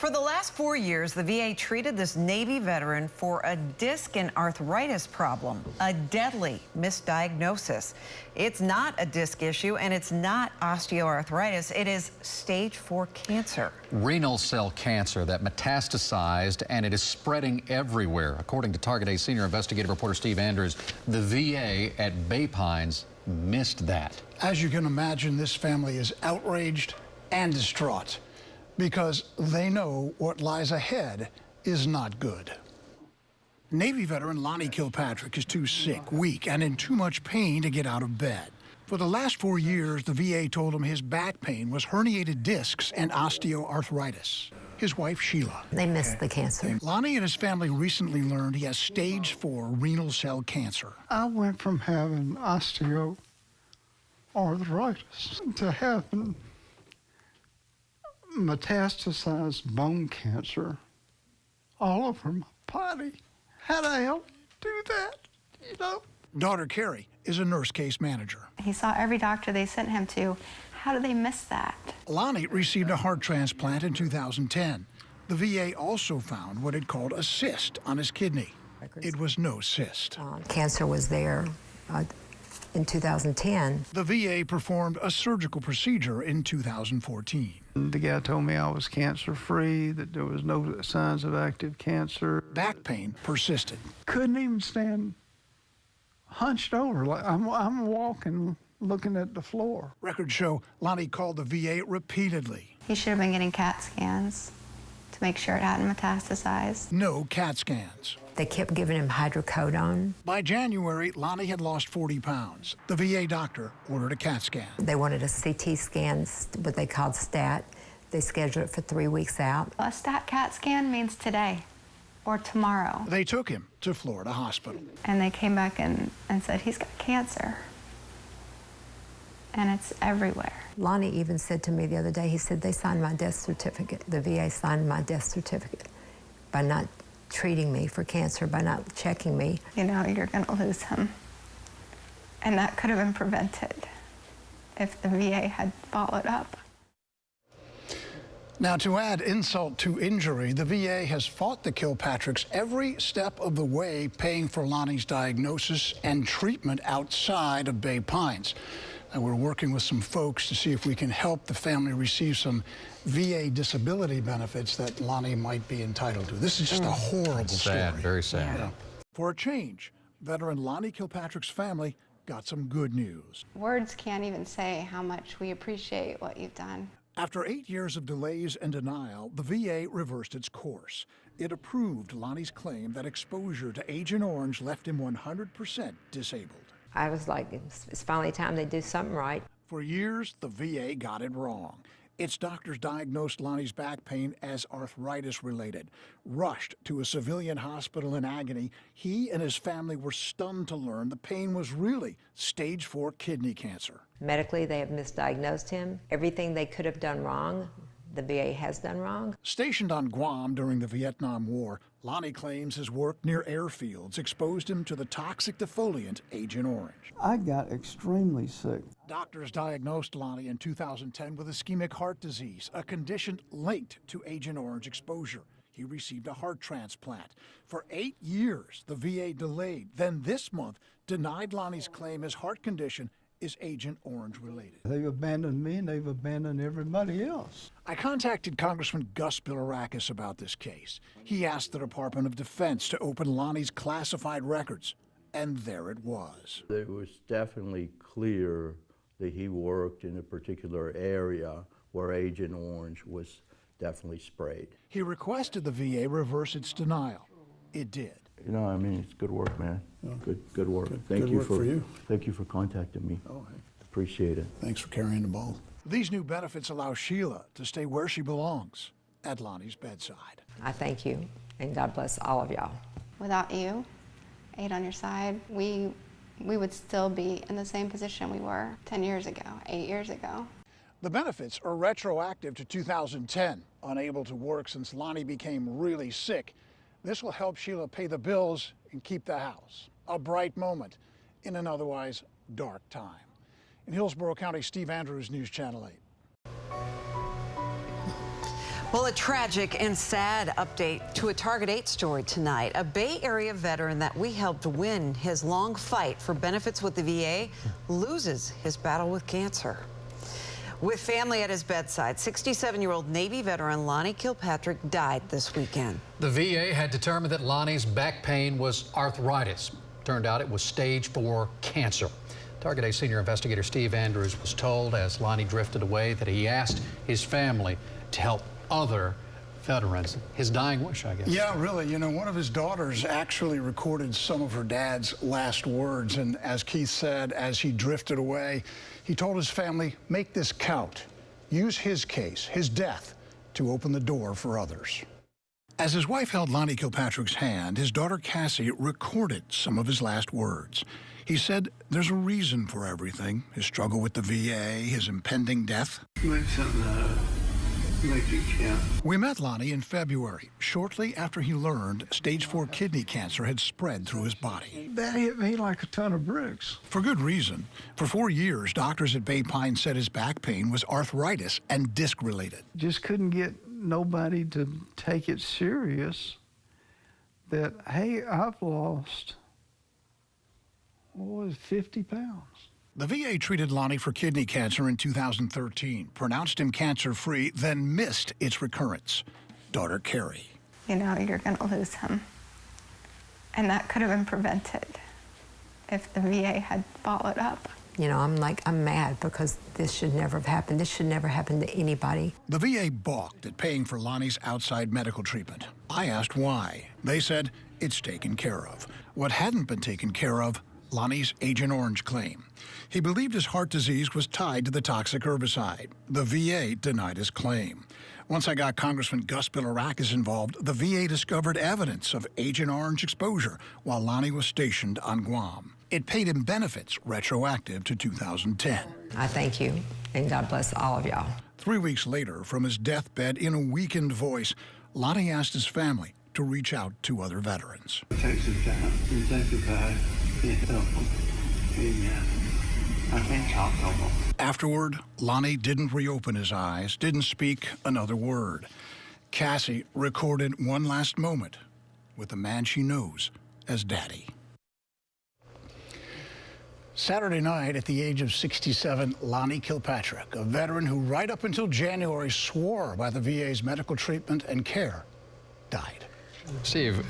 For the last 4 years, the VA treated this Navy veteran for a disc and arthritis problem, a deadly misdiagnosis. It's not a disc issue and it's not osteoarthritis. It is stage 4 cancer. Renal cell cancer that metastasized, and it is spreading everywhere. According to Target A senior investigative reporter Steve Andrews, the VA at Bay Pines missed that. As you can imagine, this family is outraged and distraught, because they know what lies ahead is not good. Navy veteran Lonnie Kilpatrick is too sick, weak, and in too much pain to get out of bed. For the last 4 years, the VA told him his back pain was herniated discs and osteoarthritis. His wife, Sheila. They missed the cancer. Lonnie and his family recently learned he has stage 4 renal cell cancer. I went from having osteoarthritis to having metastasized bone cancer all over my body. How the hell do that, you know? Daughter Carrie is a nurse case manager. He saw every doctor they sent him to. How did they miss that? Lonnie received a heart transplant in 2010. The VA also found what it called a cyst on his kidney. It was no cyst. Cancer was there in 2010. The VA performed a surgical procedure in 2014. The guy told me I was cancer-free, that there was no signs of active cancer. Back pain persisted. Couldn't even stand hunched over. Like I'm walking, looking at the floor. Records show Lonnie called the VA repeatedly. He should have been getting CAT scans to make sure it hadn't metastasized. No CAT scans. They kept giving him hydrocodone. By January, Lonnie had lost 40 pounds. The VA doctor ordered a CAT scan. They wanted a CT scan, what they called STAT. They scheduled it for 3 weeks out. A STAT CAT scan means today or tomorrow. They took him to Florida Hospital. And they came back and said, he's got cancer. And it's everywhere. Lonnie even said to me the other day, he said, they signed my death certificate. The VA signed my death certificate by not treating me for cancer, by not checking me. You know, you're gonna lose him. And that could have been prevented if the VA had followed up. Now, to add insult to injury, the VA has fought the Kilpatricks every step of the way, paying for Lonnie's diagnosis and treatment outside of Bay Pines. And we're working with some folks to see if we can help the family receive some VA disability benefits that Lonnie might be entitled to. This is just a horrible Sad, story. very sad. Yeah. For a change, veteran Lonnie Kilpatrick's family got some good news. Words can't even say how much we appreciate what you've done. After 8 years of delays and denial, the VA reversed its course. It approved Lonnie's claim that exposure to Agent Orange left him 100% disabled. I was like, it's finally time they do something right. For years, the VA got it wrong. Its doctors diagnosed Lonnie's back pain as arthritis-related. Rushed to a civilian hospital in agony, he and his family were stunned to learn the pain was really stage 4 kidney cancer. Medically, they have misdiagnosed him. Everything they could have done wrong, the VA has done wrong. Stationed on Guam during the Vietnam War, Lonnie claims his work near airfields exposed him to the toxic defoliant Agent Orange. I got extremely sick. Doctors diagnosed Lonnie in 2010 with ischemic heart disease, a condition linked to Agent Orange exposure. He received a heart transplant. For 8 years, the VA delayed, then this month denied Lonnie's claim his heart condition is Agent Orange related. They've abandoned me and they've abandoned everybody else. I contacted Congressman Gus Bilirakis about this case. He asked the Department of Defense to open Lonnie's classified records, and there it was. It was definitely clear that he worked in a particular area where Agent Orange was definitely sprayed. He requested the VA reverse its denial. It did. You know, I mean, it's good work, man. Good work. Good work for you. Thank you for contacting me. Oh, hey. Appreciate it. Thanks for carrying the ball. These new benefits allow Sheila to stay where she belongs, at Lonnie's bedside. I thank you, and God bless all of y'all. Without you, 8 on your side, we would still be in the same position we were 10 years ago, 8 years ago. The benefits are retroactive to 2010. Unable to work since Lonnie became really sick, this will help Sheila pay the bills and keep the house. A bright moment in an otherwise dark time. In Hillsborough County, Steve Andrews, News Channel 8. Well, a tragic and sad update to a Target 8 story tonight. A Bay Area veteran that we helped win his long fight for benefits with the VA loses his battle with cancer. With family at his bedside, 67-year-old Navy veteran Lonnie Kilpatrick died this weekend. The VA had determined that Lonnie's back pain was arthritis. Turned out it was stage 4 cancer. Target 8 senior investigator Steve Andrews was told as Lonnie drifted away that he asked his family to help other veterans. His dying wish, I guess. Yeah, really. You know, one of his daughters actually recorded some of her dad's last words. And as Keith said, as he drifted away, he told his family, make this count. Use his case, his death, to open the door for others. As his wife held Lonnie Kilpatrick's hand, his daughter Cassie recorded some of his last words. He said there's a reason for everything, his struggle with the VA, his impending death. Make something out of it. Make it count. We met Lonnie in February, shortly after he learned stage 4 kidney cancer had spread through his body. That hit me like a ton of bricks. For good reason. For 4 years, doctors at Bay Pine said his back pain was arthritis and disc-related. Just couldn't get nobody to take it serious that, hey, I've lost, 50 pounds. The VA treated Lonnie for kidney cancer in 2013, pronounced him cancer-free, then missed its recurrence. Daughter Carrie. You know, you're going to lose him. And that could have been prevented if the VA had followed up. You know, I'm mad because this should never have happened. This should never happen to anybody. The VA balked at paying for Lonnie's outside medical treatment. I asked why. They said it's taken care of. What hadn't been taken care of, Lonnie's Agent Orange claim. He believed his heart disease was tied to the toxic herbicide. The VA denied his claim. Once I got Congressman Gus Bilarakis involved, the VA discovered evidence of Agent Orange exposure while Lonnie was stationed on Guam. It paid him benefits retroactive to 2010. I thank you, and God bless all of y'all. 3 weeks later, from his deathbed in a weakened voice, Lonnie asked his family to reach out to other veterans. Take some time and think about it. Amen. I can't talk no more. Afterward, Lonnie didn't reopen his eyes, didn't speak another word. Cassie recorded one last moment with the man she knows as Daddy. Saturday night, at the age of 67, Lonnie Kilpatrick, a veteran who right up until January swore by the VA's medical treatment and care, died. Steve,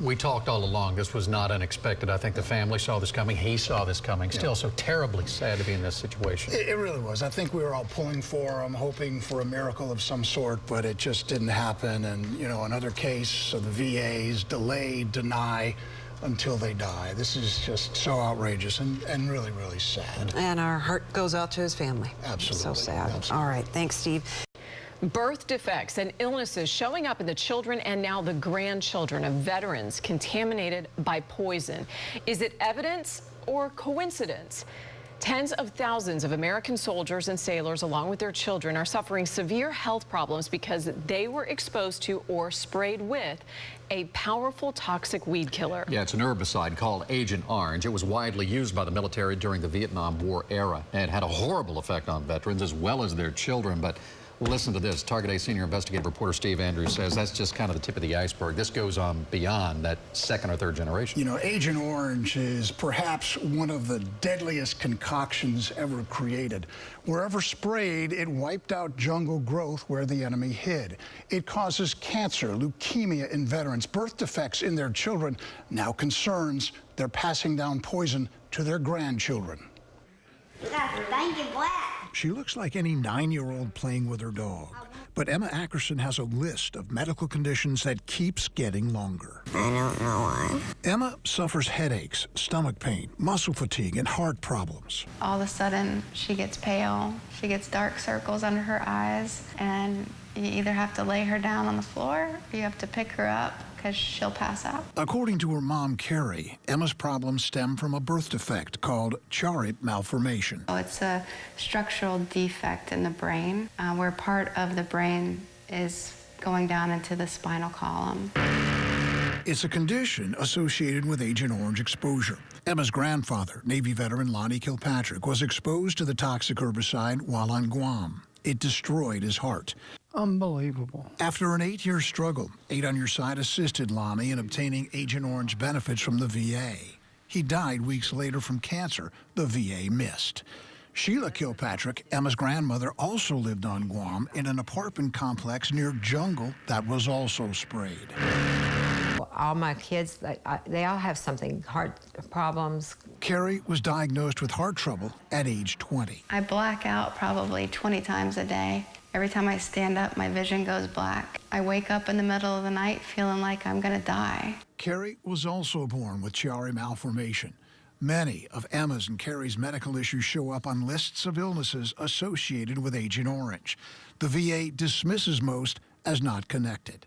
we talked all along. This was not unexpected. I think the family saw this coming. He saw this coming. Still so terribly sad to be in this situation. It really was. I think we were all pulling for him, hoping for a miracle of some sort, but it just didn't happen. And, you know, another case of the VA's delay, deny until they die. This is just so outrageous and really, really sad. And our heart goes out to his family. Absolutely. So sad. Absolutely. All right. Thanks, Steve. Birth defects and illnesses showing up in the children and now the grandchildren of veterans contaminated by poison. Is it evidence or coincidence? Tens of thousands of American soldiers and sailors, along with their children, are suffering severe health problems because they were exposed to or sprayed with a powerful toxic weed killer. Yeah, it's an herbicide called Agent Orange. It was widely used by the military during the Vietnam War era. And it had a horrible effect on veterans as well as their children. But listen to this. Target 8 senior investigative reporter Steve Andrews says that's just kind of the tip of the iceberg. This goes on beyond that second or third generation. You know, Agent Orange is perhaps one of the deadliest concoctions ever created. Wherever sprayed, it wiped out jungle growth where the enemy hid. It causes cancer, leukemia in veterans, birth defects in their children, now concerns they're passing down poison to their grandchildren. She looks like any 9-year-old playing with her dog. But Emma Ackerson has a list of medical conditions that keeps getting longer. I don't know why. Emma suffers headaches, stomach pain, muscle fatigue, and heart problems. All of a sudden, she gets pale, she gets dark circles under her eyes, and you either have to lay her down on the floor or you have to pick her up because she'll pass out. According to her mom, Carrie, Emma's problems stem from a birth defect called Charip malformation. It's a structural defect in the brain where part of the brain is going down into the spinal column. It's a condition associated with Agent Orange exposure. Emma's grandfather, Navy veteran Lonnie Kilpatrick, was exposed to the toxic herbicide while on Guam. It destroyed his heart. Unbelievable. After an 8-year struggle, 8 on Your Side assisted Lonnie in obtaining Agent Orange benefits from the VA. He died weeks later from cancer the VA missed. Sheila Kilpatrick, Emma's grandmother, also lived on Guam in an apartment complex near jungle that was also sprayed. All my kids, they all have something, heart problems. Carrie was diagnosed with heart trouble at age 20. I black out probably 20 times a day. Every time I stand up, my vision goes black. I wake up in the middle of the night feeling like I'm gonna die. Carrie was also born with Chiari malformation. Many of Emma's and Carrie's medical issues show up on lists of illnesses associated with Agent Orange. The VA dismisses most as not connected.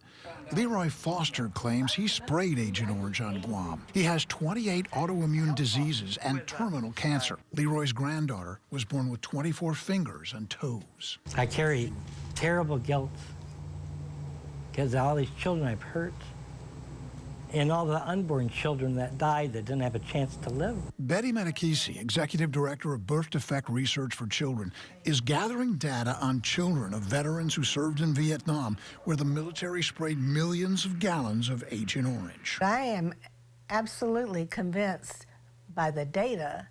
Leroy Foster claims he sprayed Agent Orange on Guam. He has 28 autoimmune diseases and terminal cancer. Leroy's granddaughter was born with 24 fingers and toes. I carry terrible guilt because of all these children I've hurt and all the unborn children that died that didn't have a chance to live. Betty Metakisi, Executive Director of Birth Defect Research for Children, is gathering data on children of veterans who served in Vietnam, where the military sprayed millions of gallons of Agent Orange. I am absolutely convinced by the data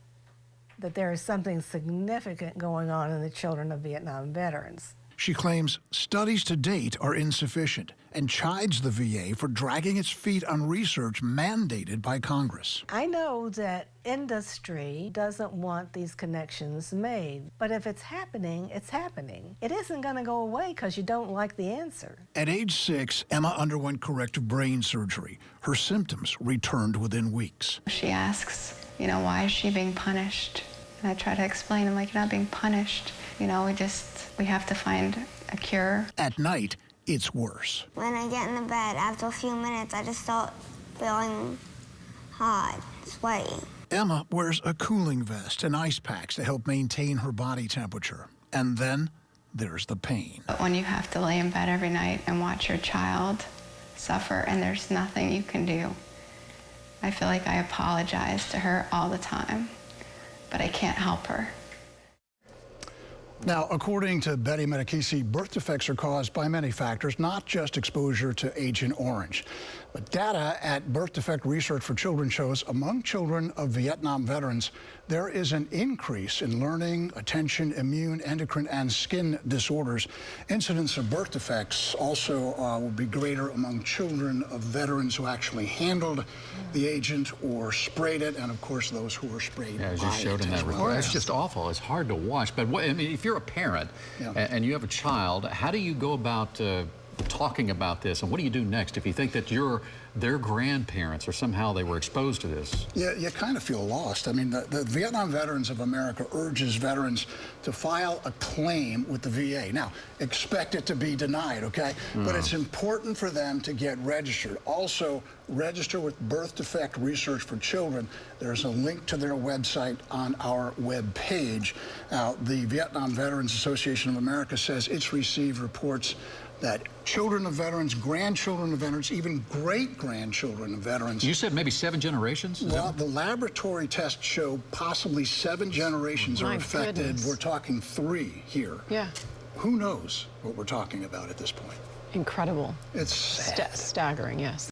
that there is something significant going on in the children of Vietnam veterans. She claims studies to date are insufficient and chides the VA for dragging its feet on research mandated by Congress. I know that industry doesn't want these connections made, but if it's happening, it's happening. It isn't going to go away because you don't like the answer. At age 6, Emma underwent corrective brain surgery. Her symptoms returned within weeks. She asks, you know, why is she being punished? And I try to explain, I'm like, you're not being punished. You know, we have to find a cure. At night, it's worse. When I get in the bed, after a few minutes, I just start feeling hot, sweaty. Emma wears a cooling vest and ice packs to help maintain her body temperature. And then there's the pain. But when you have to lay in bed every night and watch your child suffer and there's nothing you can do, I feel like I apologize to her all the time, but I can't help her. Now, according to Betty Metakisi, birth defects are caused by many factors, not just exposure to Agent Orange. But data at Birth Defect Research for Children shows among children of Vietnam veterans, there is an increase in learning, attention, immune, endocrine, and skin disorders. Incidence of birth defects also will be greater among children of veterans who actually handled the agent or sprayed it, and of course those who were sprayed. Yeah, as you showed in that report, it's just awful. It's hard to watch. But I mean, if you're a parent and you have a child, how do you go about talking about this, and what do you do next if you think that their grandparents or somehow they were exposed to this? Yeah, you kind of feel lost. I mean, the Vietnam Veterans of America urges veterans to file a claim with the VA. Now, expect it to be denied, okay? But it's important for them to get registered. Also, register with Birth Defect Research for Children. There's a link to their website on our web page. Now, the Vietnam Veterans Association of America says it's received reports that children of veterans, grandchildren of veterans, even great-grandchildren of veterans. You said maybe 7 generations? Well, the laboratory tests show possibly 7 generations are affected. Goodness. We're talking 3 here. Yeah. Who knows what we're talking about at this point? Incredible. It's sad. Staggering, yes.